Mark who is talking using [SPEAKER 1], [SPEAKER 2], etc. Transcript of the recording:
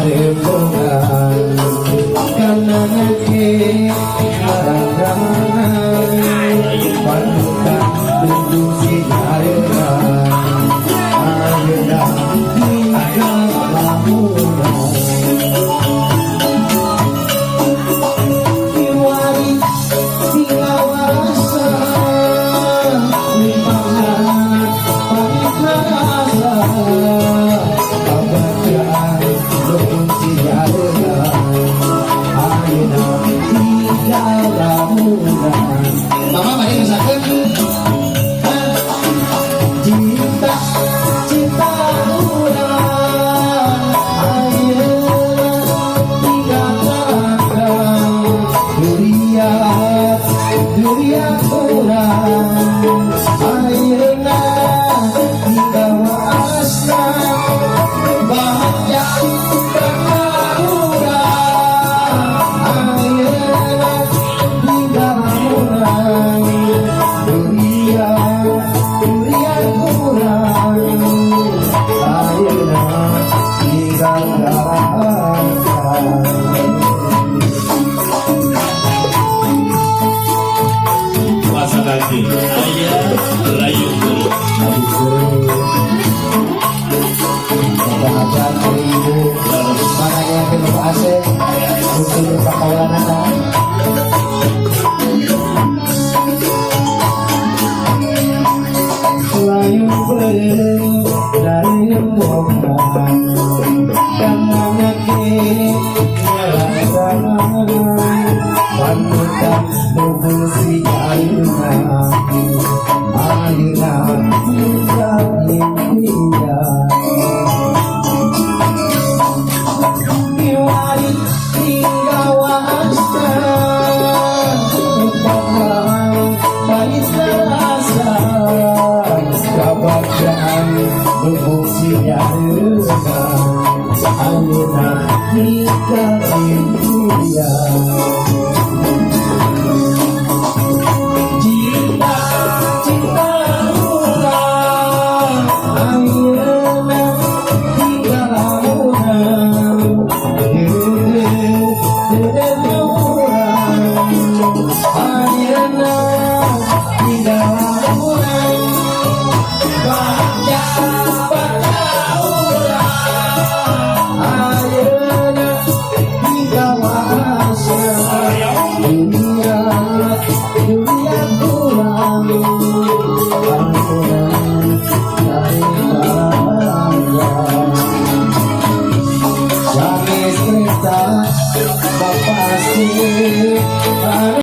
[SPEAKER 1] rembulan karena nanti harangan panutan duduk siaran ayeuna tinggal lamunan diwari tinggal rasa limpahan panikasa kebahagiaan duduk siaran ayeuna tinggal lamunan mama balik kesakeun cinta cinta urang ayeuna tinggal kadang duriat duriat urang ayeuna tinggal waasna bahagia karena urang ayeuna tinggal urang duriat duriat urang ayeuna tinggal kadang
[SPEAKER 2] Masa lagi ayah rayu
[SPEAKER 1] bahagia ibu mana yang penuh AC untuk pakawanan layu bereng dari lembongan karena nanti nyalakan panutan tubuh si ayeuna ayeuna tinggal impian diwari tinggal wasta umpamang pahit rasa kebahagiaan tubuh si ayeuna ayeuna tinggal impian cinta cinta urang ayeuna tinggal urang dedeu urang ayeuna tinggal urang bahagia pada urang ayeuna tinggal asa dunia dunia kurang panturan dari bangga Sami cerita bapak sih